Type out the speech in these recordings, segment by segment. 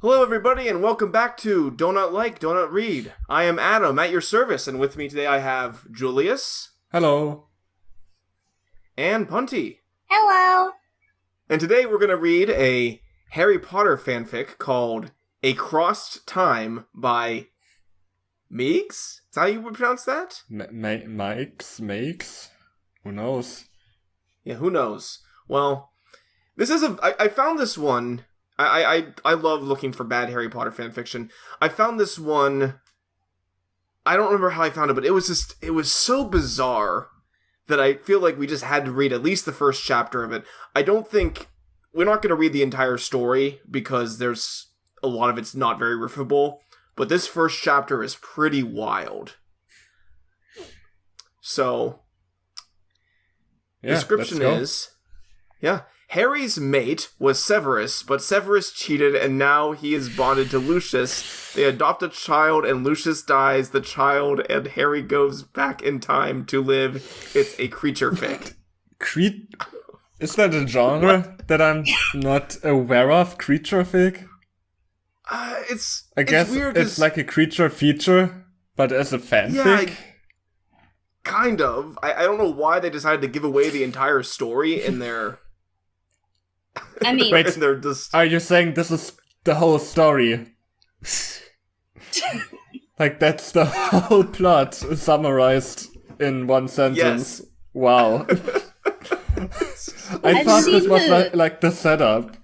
Hello, everybody, and welcome back to Donut Like, Donut Read. I am Adam, at your service, and with me today I have Julius. Hello. And Punty. Hello. And today we're going to read a Harry Potter fanfic called A Crossed Time by Meigs? Is that how you would pronounce that? Makes? Who knows? Yeah, who knows? Well, this is I found this one. I love looking for bad Harry Potter fanfiction. I found this one. I don't remember how I found it, but it was so bizarre that I feel like we just had to read at least the first chapter of it. I don't think we're not going to read the entire story because there's a lot of it's not very riffable, but this first chapter is pretty wild. So, description is, Harry's mate was Severus, but Severus cheated and now he is bonded to Lucius. They adopt a child and Lucius dies, the child, and Harry goes back in time to live. It's a creature fic. Is that a genre that I'm not aware of? Creature fic? I guess weird it's like a creature feature, but as a fanfic? Yeah, kind of. I don't know why they decided to give away the entire story in their... I mean, Wait, they're just... are you saying this is the whole story? Like, that's the whole plot summarized in one sentence. Yes. Wow. I thought this was like the setup.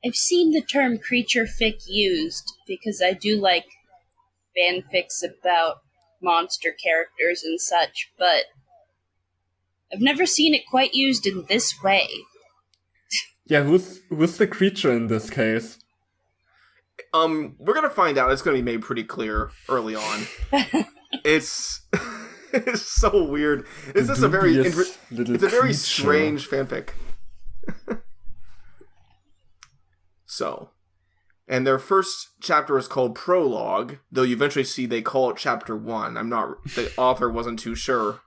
I've seen the term creature fic used because I do like fanfics about monster characters and such, but I've never seen it quite used in this way. Yeah, who's the creature in this case? We're gonna find out. It's gonna be made pretty clear early on. It's so weird. It's just a very strange fanfic. So, and their first chapter is called Prologue, though you eventually see they call it Chapter 1. The author wasn't too sure.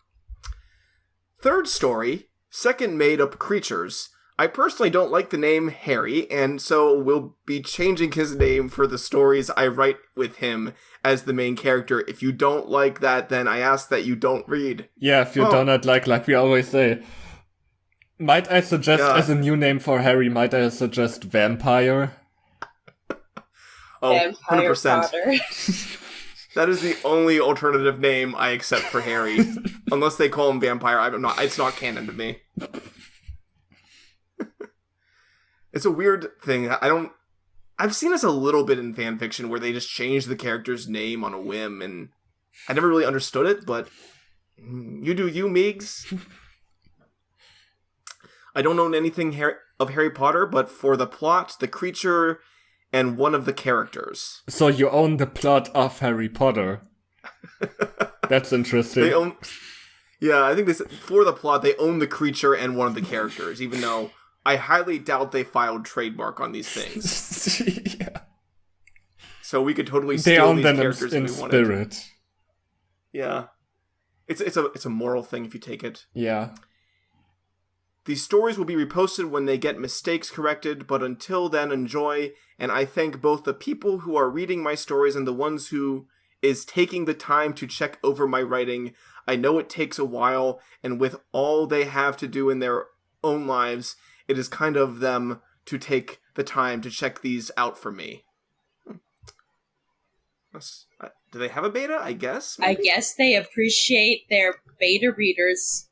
Third story, second made-up creatures. I personally don't like the name Harry, and so will be changing his name for the stories I write with him as the main character. If you don't like that, then I ask that you don't read. Yeah, if you do not like we always say. Might I suggest as a new name for Harry, might I suggest Vampire? Oh, Vampire 100%. Potter. That is the only alternative name I accept for Harry. Unless they call him Vampire, it's not canon to me. It's a weird thing. I've seen this a little bit in fanfiction where they just change the character's name on a whim, and I never really understood it, but you do you, Meigs. I don't know anything of Harry Potter, but for the plot, the creature, and one of the characters. So you own the plot of Harry Potter. That's interesting. I think for the plot, they own the creature and one of the characters, even though I highly doubt they filed trademark on these things. Yeah. So we could totally steal these characters in if we wanted. Spirit. Yeah. It's a moral thing if you take it. Yeah. These stories will be reposted when they get mistakes corrected, but until then, enjoy, and I thank both the people who are reading my stories and the ones who is taking the time to check over my writing. I know it takes a while, and with all they have to do in their own lives, it is kind of them to take the time to check these out for me. Do they have a beta? I guess? Maybe? I guess they appreciate their beta readers,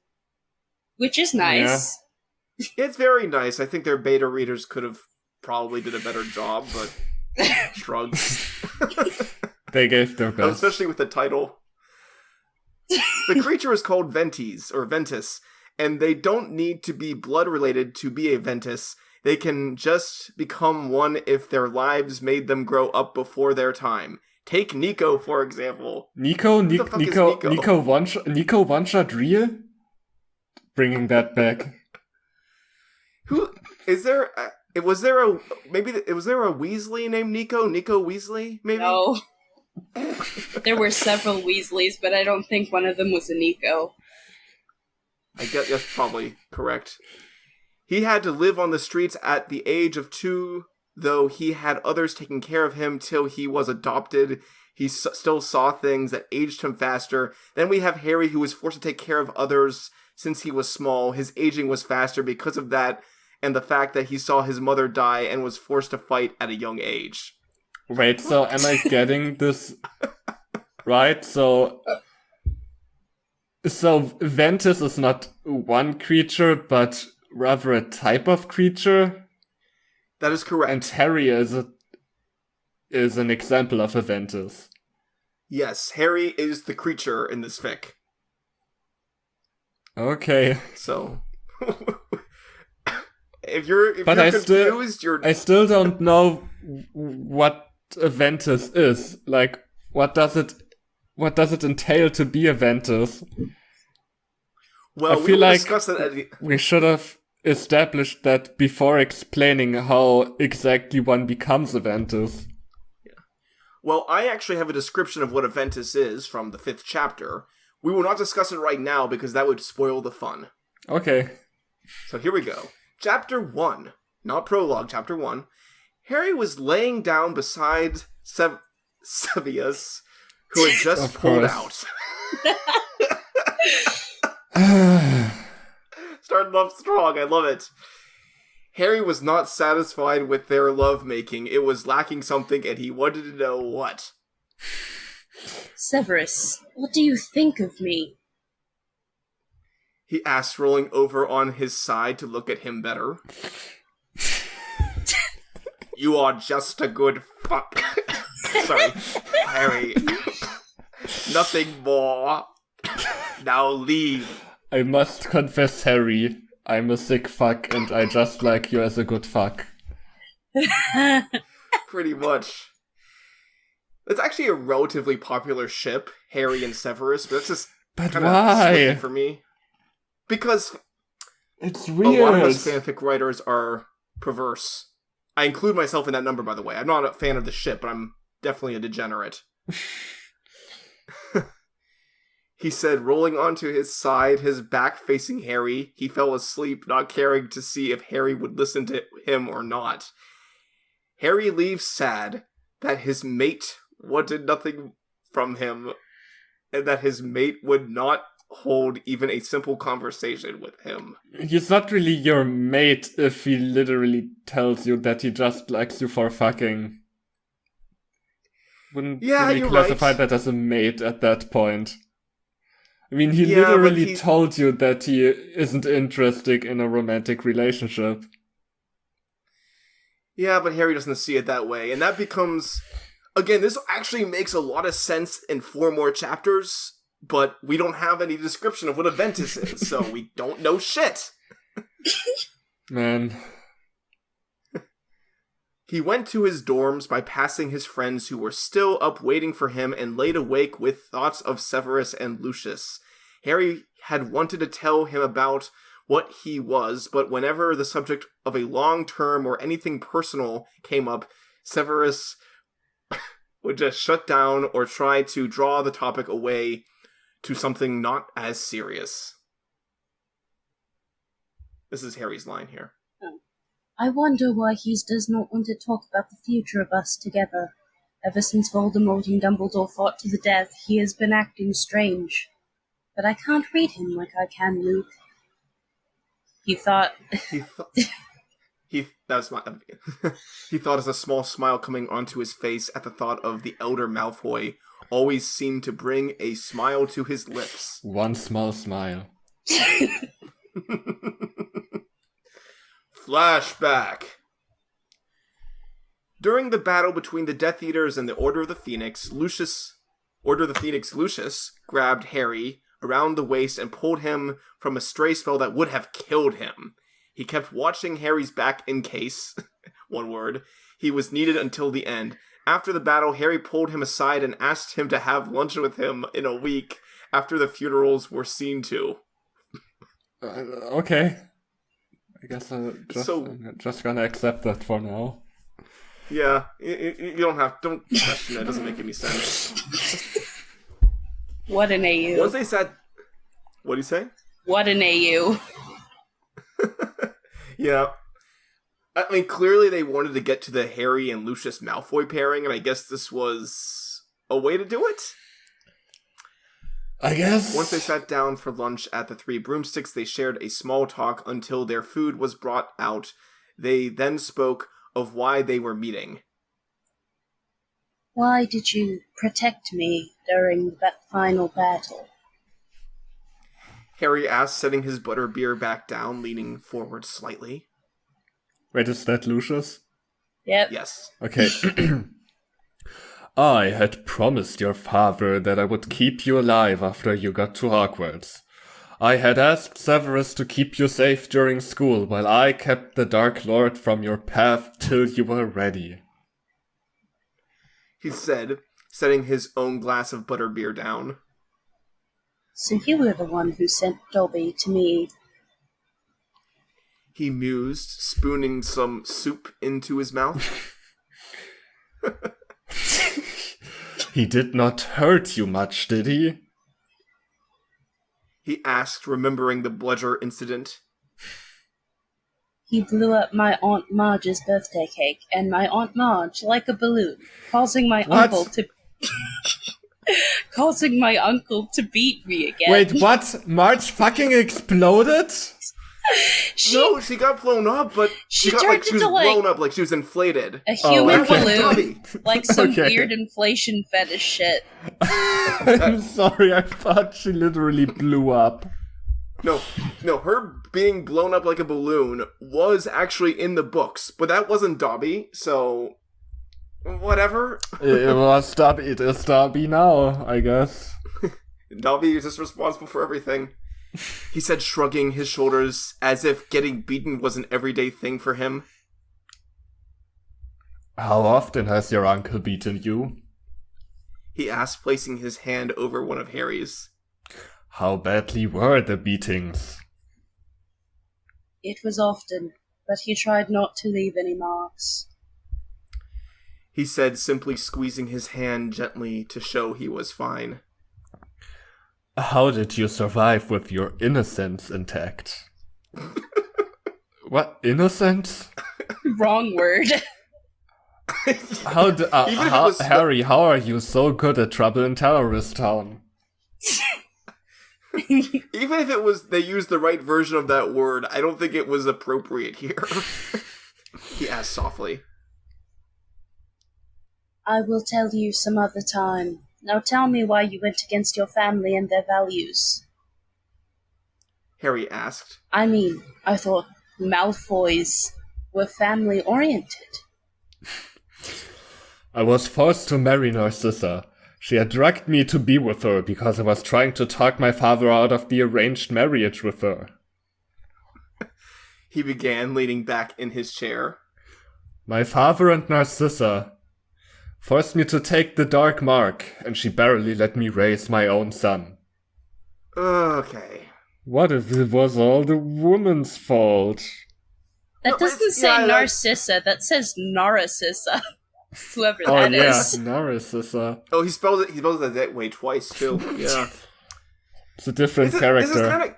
which is nice. Yeah. It's very nice. I think their beta readers could have probably did a better job, but shrugs. They gave their best. Especially with the title. The creature is called Ventis, or Ventus, and they don't need to be blood-related to be a Ventus. They can just become one if their lives made them grow up before their time. Take Nico, for example. Nico one-shot real? Bringing that back. Who is there? Was there a Weasley named Nico? Nico Weasley, maybe? No. There were several Weasleys, but I don't think one of them was a Nico. I guess that's probably correct. He had to live on the streets at the age of 2 though he had others taking care of him till he was adopted, he still saw things that aged him faster. Then we have Harry, who was forced to take care of others since he was small. His aging was faster because of that, and the fact that he saw his mother die and was forced to fight at a young age. Wait, so am I getting this right? So Ventus is not one creature, but rather a type of creature? That is correct. And Harry is an example of a Ventus. Yes, Harry is the creature in this fic. Okay. So, if you're confused, I still don't know what a Ventus is. Like, what does it entail to be a Ventus? Well, I feel like discuss that we should have established that before explaining how exactly one becomes a Ventus. Well, I actually have a description of what a Ventus is from the 5th chapter. We will not discuss it right now because that would spoil the fun. Okay. So here we go. Chapter 1. Not prologue, Chapter 1. Harry was laying down beside Severus, who had just pulled out. Starting off strong, I love it. Harry was not satisfied with their lovemaking. It was lacking something, and he wanted to know what. Severus, what do you think of me? He asked, rolling over on his side to look at him better. You are just a good fuck. Sorry, Harry. Nothing more. Now leave. I must confess, Harry, I'm a sick fuck and I just like you as a good fuck. Pretty much. It's actually a relatively popular ship, Harry and Severus, but it's just But kind of why? for me. Because It's a weird. lot of us fanfic writers are perverse. I include myself in that number, by the way. I'm not a fan of the ship, but I'm definitely a degenerate. He said, rolling onto his side, his back facing Harry. He fell asleep, not caring to see if Harry would listen to him or not. Harry leaves sad that his mate wanted nothing from him, and that his mate would not hold even a simple conversation with him. He's not really your mate if he literally tells you that he just likes you for fucking. Wouldn't really you're classify right. that as a mate at that point. I mean, he Yeah, literally told you that he isn't interested in a romantic relationship. Yeah, but Harry doesn't see it that way, and that becomes... Again, this actually makes a lot of sense in 4 more chapters, but we don't have any description of what a Ventus is, so we don't know shit! Man. He went to his dorms by passing his friends who were still up waiting for him and laid awake with thoughts of Severus and Lucius. Harry had wanted to tell him about what he was, but whenever the subject of a long term or anything personal came up, Severus would just shut down or try to draw the topic away to something not as serious. This is Harry's line here. I wonder why he does not want to talk about the future of us together. Ever since Voldemort and Dumbledore fought to the death, he has been acting strange. But I can't read him like I can Luke. He thought... He thought as a small smile coming onto his face at the thought of the elder Malfoy always seemed to bring a smile to his lips. One small smile. Flashback. During the battle between the Death Eaters and the Order of the Phoenix, Lucius grabbed Harry around the waist and pulled him from a stray spell that would have killed him. He kept watching Harry's back in case, one word, he was needed until the end. After the battle, Harry pulled him aside and asked him to have lunch with him in a week after the funerals were seen to. Okay. I guess I'm just gonna accept that for now. Yeah, you don't question it, it doesn't make any sense. What an AU. Once they said... What'd you say? What an AU. Yeah. I mean, clearly they wanted to get to the Harry and Lucius Malfoy pairing, and I guess this was a way to do it? I guess. Once they sat down for lunch at the Three Broomsticks, they shared a small talk until their food was brought out. They then spoke of why they were meeting. Why did you protect me during that final battle? Harry asked, setting his butterbeer back down, leaning forward slightly. Wait, is that Lucius? Yep. Yes. Okay. I had promised your father that I would keep you alive after you got to Hogwarts. I had asked Severus to keep you safe during school, while I kept the Dark Lord from your path till you were ready. He said, setting his own glass of butterbeer down. So you were the one who sent Dobby to me. He mused, spooning some soup into his mouth. He did not hurt you much, did he? He asked, remembering the bludger incident. He blew up my Aunt Marge's birthday cake and my Aunt Marge like a balloon, causing my uncle to beat me again. Wait, what? Marge fucking exploded? No, she got blown up, but she was blown up like she was inflated. A human okay. balloon, like some Okay. weird inflation fetish shit. I'm sorry, I thought she literally blew up. No, her being blown up like a balloon was actually in the books, but that wasn't Dobby, so whatever. It was Dobby, it is Dobby now, I guess. Dobby is just responsible for everything. He said, shrugging his shoulders as if getting beaten was an everyday thing for him. How often has your uncle beaten you? He asked, placing his hand over one of Harry's. How badly were the beatings? It was often, but he tried not to leave any marks. He said, simply squeezing his hand gently to show he was fine. How did you survive with your innocence intact? What? Innocence? Wrong word. Harry, how are you so good at Trouble in Terrorist Town? Even if it was, they used the right version of that word, I don't think it was appropriate here. He asked softly. I will tell you some other time. Now tell me why you went against your family and their values. Harry asked. I mean, I thought Malfoys were family-oriented. I was forced to marry Narcissa. She had dragged me to be with her because I was trying to talk my father out of the arranged marriage with her. He began, leaning back in his chair. My father and Narcissa forced me to take the Dark Mark, and she barely let me raise my own son. Okay. What if it was all the woman's fault? That doesn't say Narcissa, that says Narcissa. Whoever that is. Narcissa. Oh, he spells it that way twice, too. Yeah. It's a different character.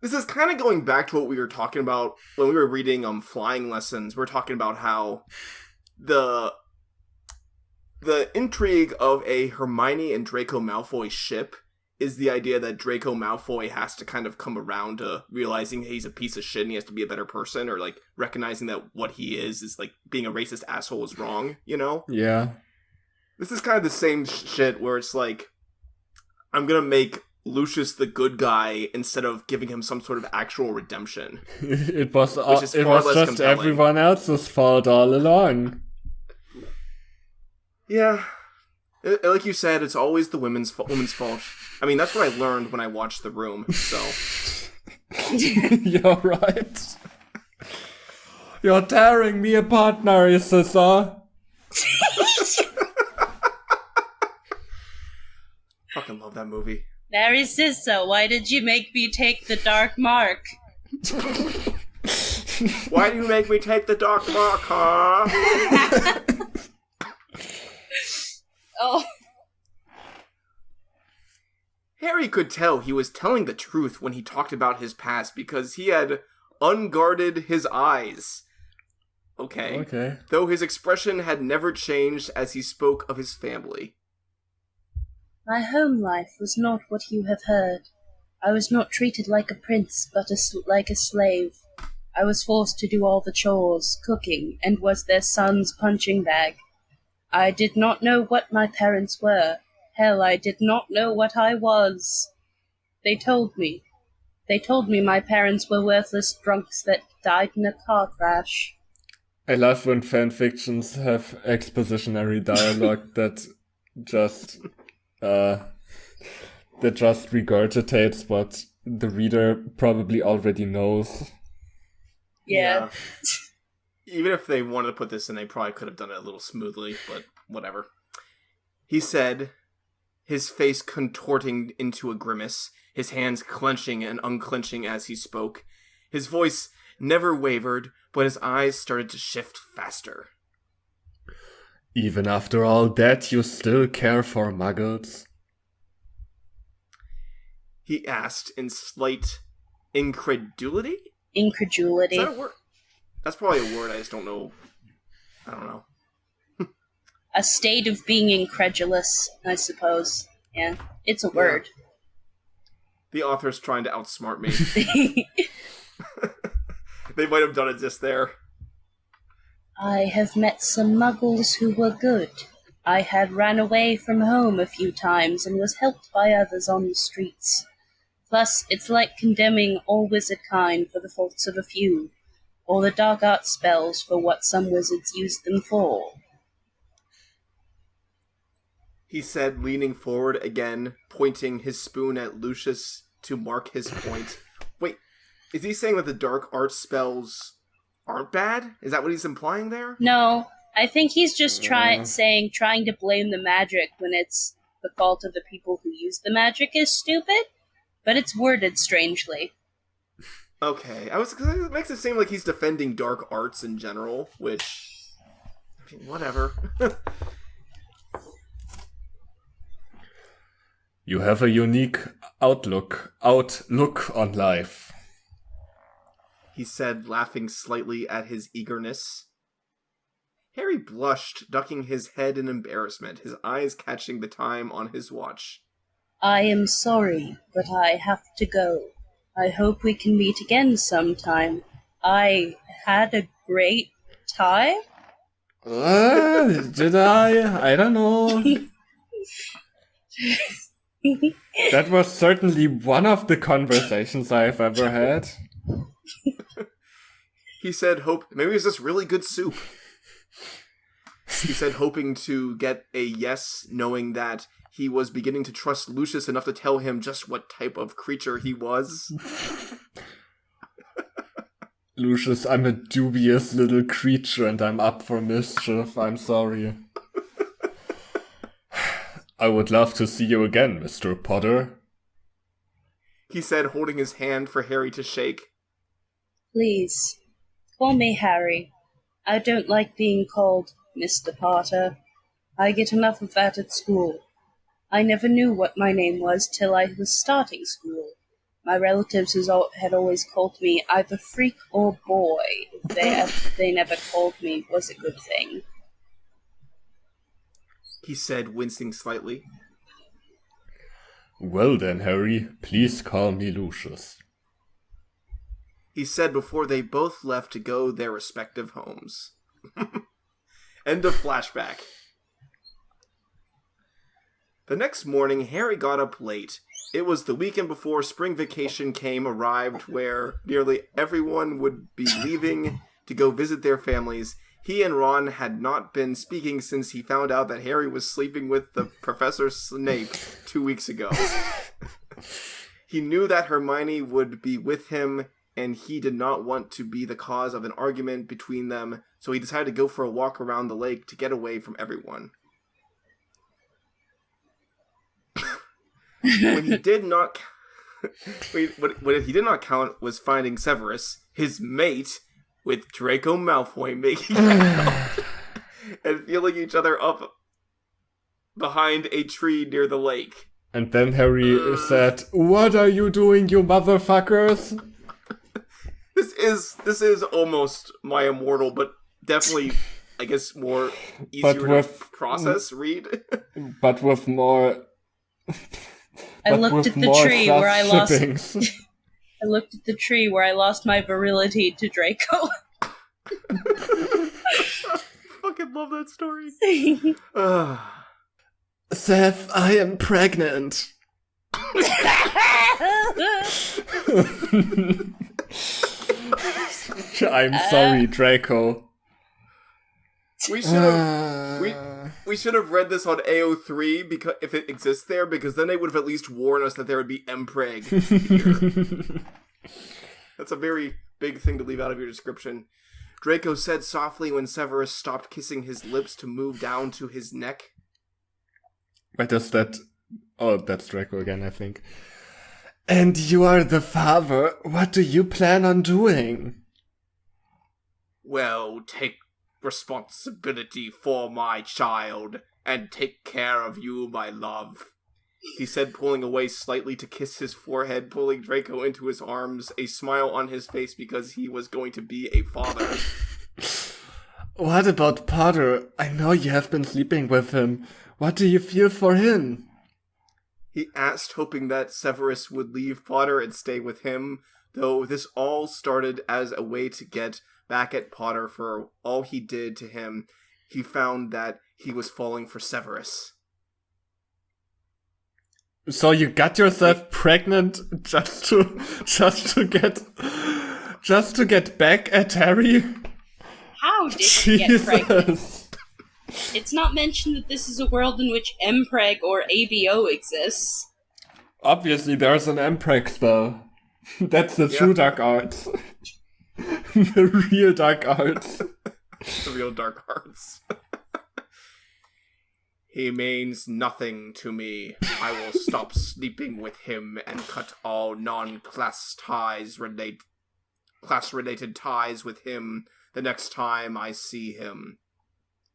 This is kind of going back to what we were talking about when we were reading Flying Lessons. We're talking about how the intrigue of a Hermione and Draco Malfoy ship is the idea that Draco Malfoy has to kind of come around to realizing he's a piece of shit and he has to be a better person, or like recognizing that what he is like being a racist asshole is wrong, you know? Yeah. This is kind of the same shit where it's like, I'm gonna make Lucius the good guy instead of giving him some sort of actual redemption. It was just compelling. everyone else's fault all along. Yeah. Like you said, it's always the woman's fault. I mean, that's what I learned when I watched The Room, so. You're right. You're tearing me apart, Narcissa. Fucking love that movie. Narcissa, why did you make me take the Dark Mark? Why do you make me take the Dark Mark, huh? Oh. Harry could tell he was telling the truth when he talked about his past because he had unguarded his eyes. Okay. Okay. Though his expression had never changed as he spoke of his family. My home life was not what you have heard. I was not treated like a prince, but like a slave. I was forced to do all the chores, cooking, and was their son's punching bag. I did not know what my parents were. Hell, I did not know what I was. They told me. They told me my parents were worthless drunks that died in a car crash. I love when fanfictions have expositionary dialogue that just regurgitates what the reader probably already knows. Yeah. Even if they wanted to put this in, they probably could have done it a little smoothly, but whatever. He said, his face contorting into a grimace, his hands clenching and unclenching as he spoke. His voice never wavered, but his eyes started to shift faster. Even after all that, you still care for muggles? He asked in slight incredulity? Incredulity. Is that a word? That's probably a word, I just don't know. I don't know. A state of being incredulous, I suppose. Yeah, it's a word. The author's trying to outsmart me. They might have done it just there. I have met some muggles who were good. I had ran away from home a few times and was helped by others on the streets. Plus, it's like condemning all wizard kind for the faults of a few, or the dark art spells for what some wizards used them for. He said, leaning forward again, pointing his spoon at Lucius to mark his point. Wait, is he saying that the dark art spells aren't bad? Is that what he's implying there? No, I think he's just trying to blame the magic when it's the fault of the people who use the magic is stupid, but it's worded strangely. Okay, cause it makes it seem like he's defending dark arts in general, which, I mean, whatever. You have a unique outlook on life. He said, laughing slightly at his eagerness. Harry blushed, ducking his head in embarrassment, his eyes catching the time on his watch. I am sorry, but I have to go. I hope we can meet again sometime. I had a great time. Did I? I don't know. That was certainly one of the conversations I've ever had. He said, maybe it's just really good soup. He said, hoping to get a yes, knowing that he was beginning to trust Lucius enough to tell him just what type of creature he was. Lucius, I'm a dubious little creature and I'm up for mischief. I'm sorry. I would love to see you again, Mr. Potter. He said, holding his hand for Harry to shake. Please, call me Harry. I don't like being called Mr. Potter. I get enough of that at school. I never knew what my name was till I was starting school. My relatives had always called me either freak or boy. They never called me was a good thing. He said, wincing slightly. Well then, Harry, please call me Lucius. He said before they both left to go their respective homes. End of flashback. The next morning, Harry got up late. It was the weekend before spring vacation arrived, where nearly everyone would be leaving to go visit their families. He and Ron had not been speaking since he found out that Harry was sleeping with the Professor Snape 2 weeks ago. He knew that Hermione would be with him, and he did not want to be the cause of an argument between them, so he decided to go for a walk around the lake to get away from everyone. What he did not count was finding Severus, his mate, with Draco Malfoy making out and feeling each other up behind a tree near the lake. And then Harry said, "What are you doing, you motherfuckers?" This is almost my immortal, but definitely, I guess, more easier to process, read. But with more... I looked at the tree where I lost... I looked at the tree where I lost my virility to Draco. Fucking love that story. Seth, I am pregnant. I'm sorry, Draco. We should have read this on AO3 because if it exists there, because then they would have at least warned us that there would be Mpreg here. That's a very big thing to leave out of your description. Draco said softly when Severus stopped kissing his lips to move down to his neck. Wait, does that... Oh, that's Draco again, I think. And you are the father. What do you plan on doing? Well, take responsibility for my child, and take care of you, my love. He said, pulling away slightly to kiss his forehead, pulling Draco into his arms, a smile on his face because he was going to be a father. What about Potter? I know you have been sleeping with him. What do you feel for him? He asked, hoping that Severus would leave Potter and stay with him, though this all started as a way to get back at Potter for all he did to him. He found that he was falling for Severus. So you got yourself pregnant just to get back at Harry? How did you get pregnant? It's not mentioned that this is a world in which Mpreg or ABO exists. Obviously, there's an Mpreg spell. That's the true dark arts. The real dark arts. The real dark arts. He means nothing to me. I will stop sleeping with him and cut all non-class class-related ties with him the next time I see him.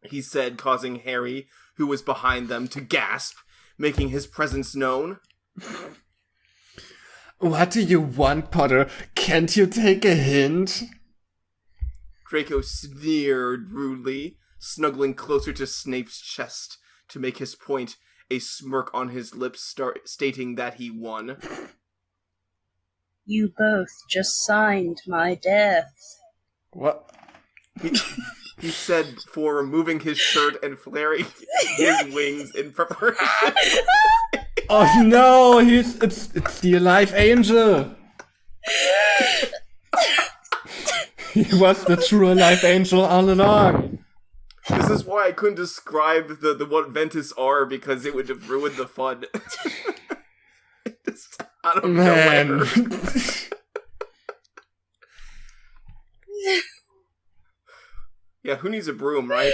He said, causing Harry, who was behind them, to gasp, making his presence known. What do you want, Potter? Can't you take a hint? Draco sneered rudely, snuggling closer to Snape's chest to make his point, a smirk on his lips stating that he won. You both just signed my death. What? He said before removing his shirt and flaring his wings in preparation. Oh no, it's the alive angel. He was the true alive angel all along. This is why I couldn't describe the what Ventus are, because it would have ruined the fun. Just out of nowhere. Yeah, who needs a broom, right?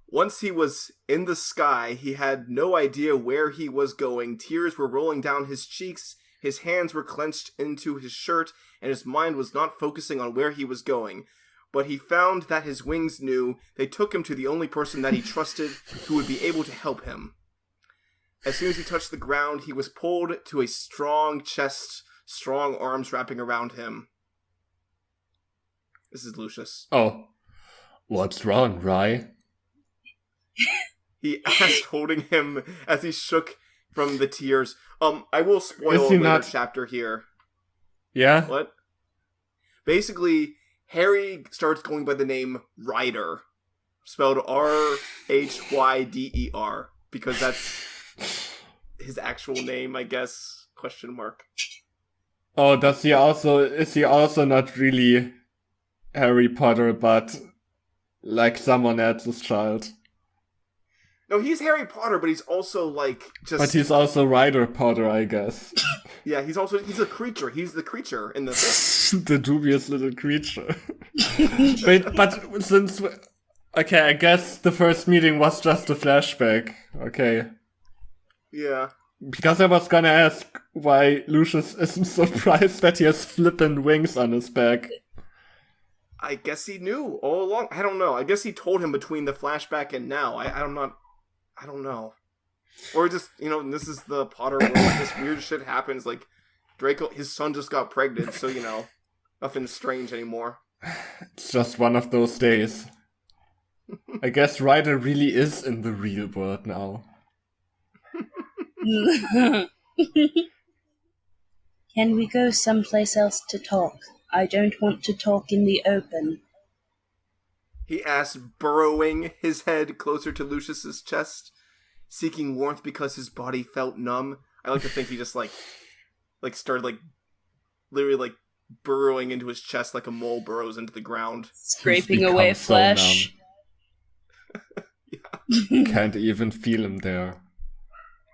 Once he was in the sky, he had no idea where he was going. Tears were rolling down his cheeks, his hands were clenched into his shirt, and his mind was not focusing on where he was going. But he found that his wings knew. They took him to the only person that he trusted who would be able to help him. As soon as he touched the ground, he was pulled to a strong chest, strong arms wrapping around him. This is Lucius. Oh. What's wrong, Rye? He asked, holding him as he shook from the tears. I will spoil a later chapter here. Yeah? What? Basically, Harry starts going by the name Ryder, spelled R-H-Y-D-E-R, because that's his actual name, I guess, question mark. Oh, is he also not really Harry Potter, but like someone else's child? No, he's Harry Potter, but he's also just... But he's also Ryder Potter, I guess. Yeah, he's a creature. He's the creature in the thing. The dubious little creature. but since... Okay, I guess the first meeting was just a flashback. Okay. Yeah. Because I was gonna ask why Lucius isn't surprised that he has flippin' wings on his back. I guess he knew all along. I don't know. I guess he told him between the flashback and now. I don't know. Or just, this is the Potter world. This weird shit happens. Draco, his son just got pregnant, so, nothing's strange anymore. It's just one of those days. I guess Ryder really is in the real world now. Can we go someplace else to talk? I don't want to talk in the open. He asked, burrowing his head closer to Lucius's chest, seeking warmth because his body felt numb. I like to think he just started literally burrowing into his chest like a mole burrows into the ground. Scraping away flesh. Yeah. Can't even feel him there.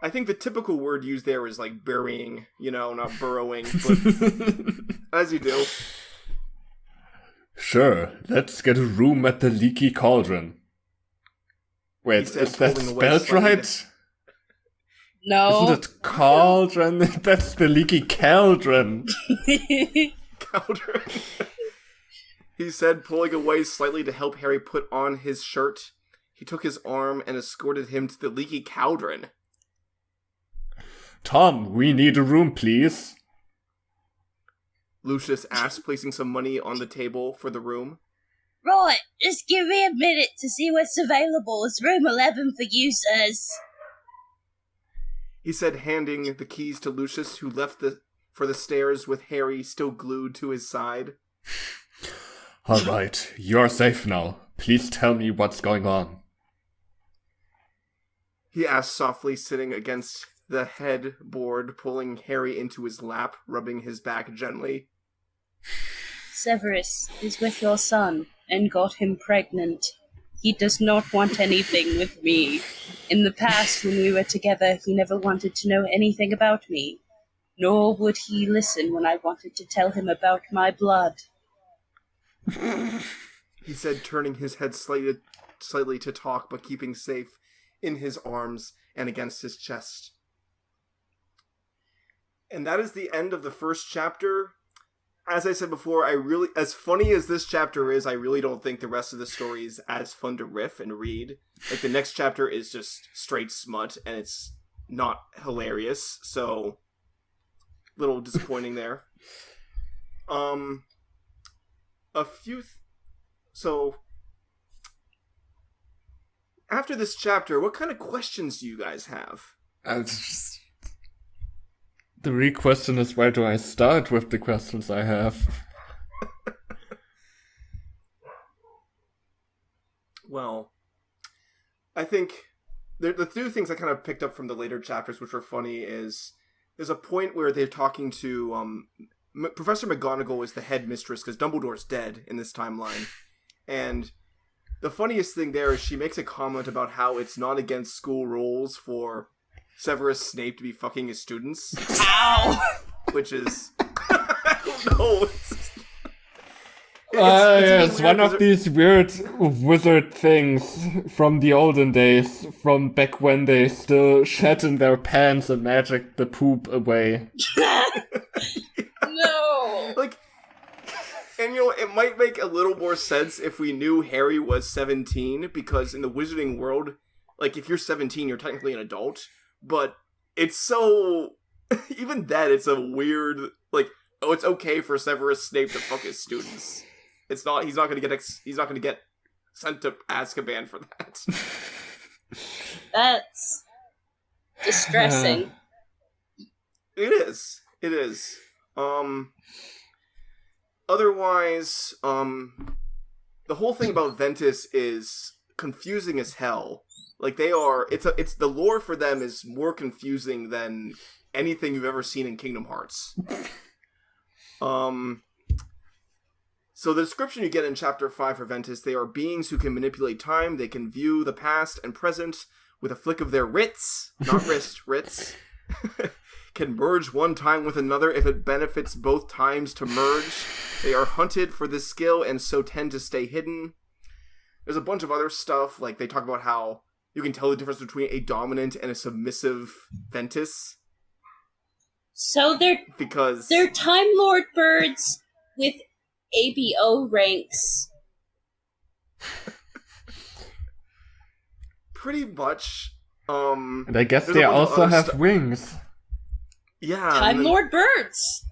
I think the typical word used there is like burying, not burrowing, but as you do. Sure, let's get a room at the Leaky Cauldron. Wait, is that spelled right? No. Isn't it cauldron? That's the Leaky Cauldron. Cauldron. He said, pulling away slightly to help Harry put on his shirt. He took his arm and escorted him to the Leaky Cauldron. Tom, we need a room, please. Lucius asked, placing some money on the table for the room. Right, just give me a minute to see what's available. It's room 11 for you, sirs. He said, handing the keys to Lucius, who left for the stairs with Harry still glued to his side. All right, you're safe now. Please tell me what's going on. He asked softly, sitting against the headboard, pulling Harry into his lap, rubbing his back gently. Severus is with your son and got him pregnant. He does not want anything with me. In the past, when we were together, he never wanted to know anything about me, nor would he listen when I wanted to tell him about my blood. He said, turning his head slightly to talk, but keeping safe in his arms and against his chest. And that is the end of the first chapter. As I said before, as funny as this chapter is, I really don't think the rest of the story is as fun to riff and read. Like, the next chapter is just straight smut, and it's not hilarious, so little disappointing there. So, after this chapter, what kind of questions do you guys have? The real question is, where do I start with the questions I have? Well, I think the two things I kind of picked up from the later chapters, which were funny, is there's a point where they're talking to Professor McGonagall is the headmistress because Dumbledore's dead in this timeline, and the funniest thing there is she makes a comment about how it's not against school rules for Severus Snape to be fucking his students. Ow! Which is... I don't know. It's one of these weird wizard things from the olden days, from back when they still shat in their pants and magicked the poop away. No! Like, and it might make a little more sense if we knew Harry was 17, because in the wizarding world, like, if you're 17, you're technically an adult. But it's so... Even then, it's a weird... Like, oh, it's okay for Severus Snape to fuck his students. It's not... He's not gonna get sent to Azkaban for that. That's distressing. It is. Otherwise, the whole thing about Ventus is confusing as hell. Like, it's the lore for them is more confusing than anything you've ever seen in Kingdom Hearts. So the description you get in Chapter 5 for Ventus, they are beings who can manipulate time, they can view the past and present with a flick of their writs, not writs, can merge one time with another if it benefits both times to merge. They are hunted for this skill and so tend to stay hidden. There's a bunch of other stuff, like they talk about how you can tell the difference between a dominant and a submissive Ventus. So they're Time Lord birds with ABO ranks. Pretty much. And I guess they also have wings. Yeah. Time Lord birds.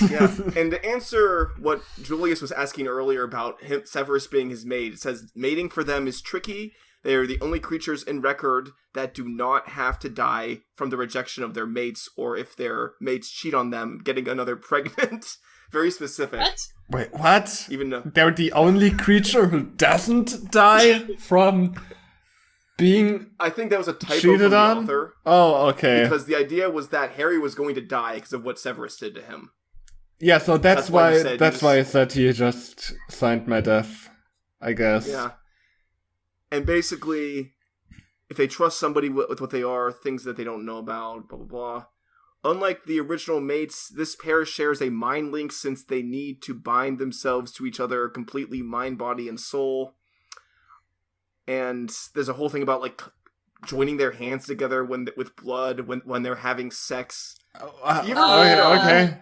Yeah, and to answer what Julius was asking earlier about Severus being his mate, it says mating for them is tricky. They are the only creatures in record that do not have to die from the rejection of their mates, or if their mates cheat on them, getting another pregnant. Very specific. What? Wait, what? Even though They're the only creature who doesn't die from being I think that was a typo from cheated the on? author, Oh, okay. because the idea was that Harry was going to die because of what Severus did to him. Yeah, so that's why why he said that's he's- why I said he just signed my death, I guess. Yeah. And basically, if they trust somebody with what they are, things that they don't know about, blah, blah, blah. Unlike the original mates, this pair shares a mind link since they need to bind themselves to each other completely mind, body, and soul. And there's a whole thing about, like, joining their hands together with blood when they're having sex. You ever Okay.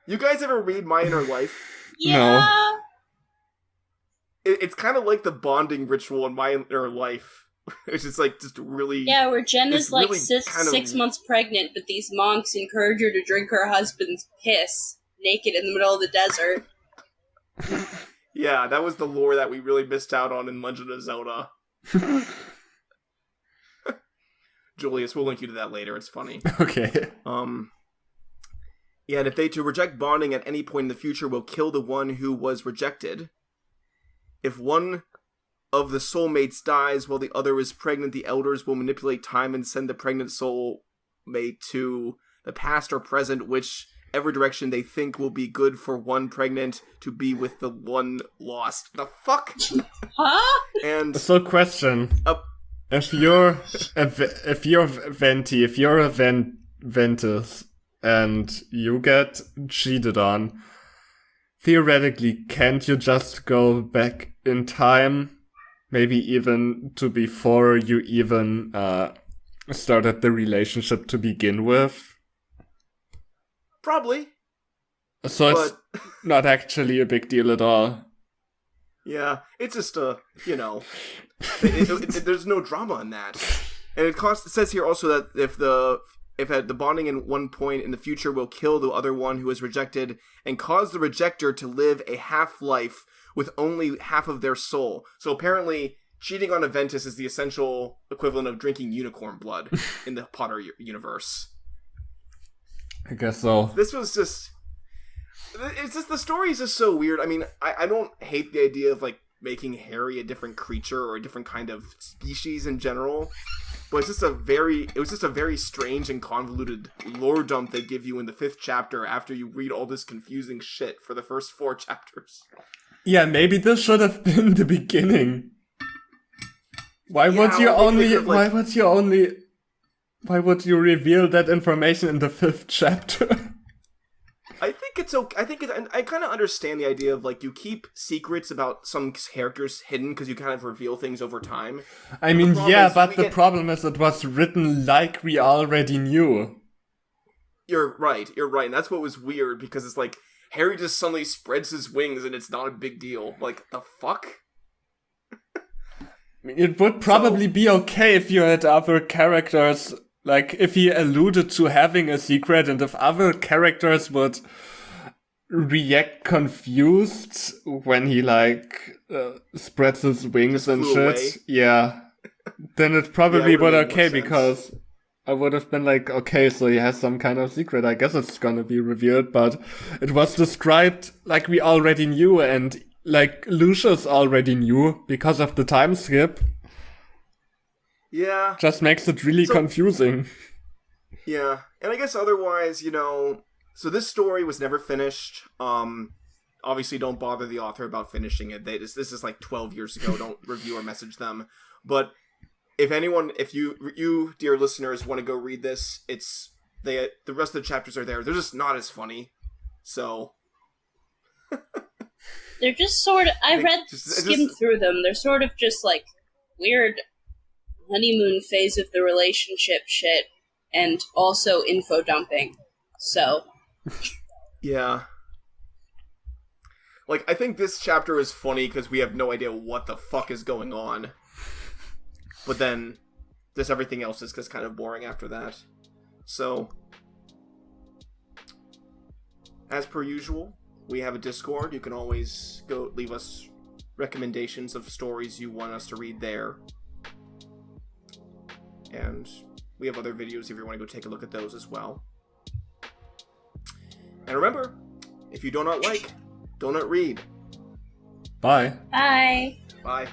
You guys ever read My Inner Life? Yeah. It's kind of like the bonding ritual in My Inner Life. It's just like, just really... Yeah, where Jen It's is like really kind of- 6 months pregnant, but these monks encourage her to drink her husband's piss naked in the middle of the desert. Yeah, that was the lore that we really missed out on in Legend of Zelda. Julius, we'll link you to that later. It's funny. Okay. Yeah, and if they to reject bonding at any point in the future will kill the one who was rejected. If one of the soulmates dies while the other is pregnant, the elders will manipulate time and send the pregnant soulmate to the past or present, whichever direction they think will be good for one pregnant to be with the one lost. The fuck? Huh? And So, question: if you're a Venti, if you're a Ventus, and you get cheated on, theoretically, can't you just go back in time? Maybe even to before you even started the relationship to begin with. probably. So it's not actually a big deal at all. Yeah, it's just there's no drama in that, and it says here also that if the bonding in one point in the future will kill the other one who is rejected and cause the rejecter to live a half-life with only half of their soul. So apparently, cheating on a Ventus is the essential equivalent of drinking unicorn blood in the Potter universe. I guess so. This was just... It's just, the story is just so weird. I mean, I don't hate the idea of, like, making Harry a different creature or a different kind of species in general, but it was just a very strange and convoluted lore dump they give you in the 5th chapter after you read all this confusing shit for the first 4 chapters. Yeah, maybe this should have been the beginning. Why would you reveal that information in the 5th chapter? I think it's okay. I kind of understand the idea of, like, you keep secrets about some characters hidden because you kind of reveal things over time. I mean, the problem is it was written like we already knew. You're right, and that's what was weird, because it's like, Harry just suddenly spreads his wings and it's not a big deal. Like, the fuck? It would probably be okay if you had other characters, like, if he alluded to having a secret and if other characters would react confused when he, like, spreads his wings and shit. Away. Yeah. Then it probably Yeah, would made more okay, sense. because I would have been like, okay, so he has some kind of secret. I guess it's gonna be revealed, but it was described like we already knew, and like Lucius already knew because of the time skip. Yeah. Just makes it really confusing. Yeah. And I guess otherwise, so this story was never finished. Obviously don't bother the author about finishing it. This is like 12 years ago. Don't review or message them. But if you dear listeners want to go read this, the rest of the chapters are there. They're just not as funny. So They're just sort of... I skimmed through them. They're sort of just like weird honeymoon phase of the relationship shit, and also info dumping. So yeah. Like, I think this chapter is funny because we have no idea what the fuck is going on. But then, just everything else is just kind of boring after that. So, as per usual, we have a Discord. You can always go leave us recommendations of stories you want us to read there. And we have other videos if you want to go take a look at those as well. And remember, if you do not like, do not read. Bye. Bye. Bye.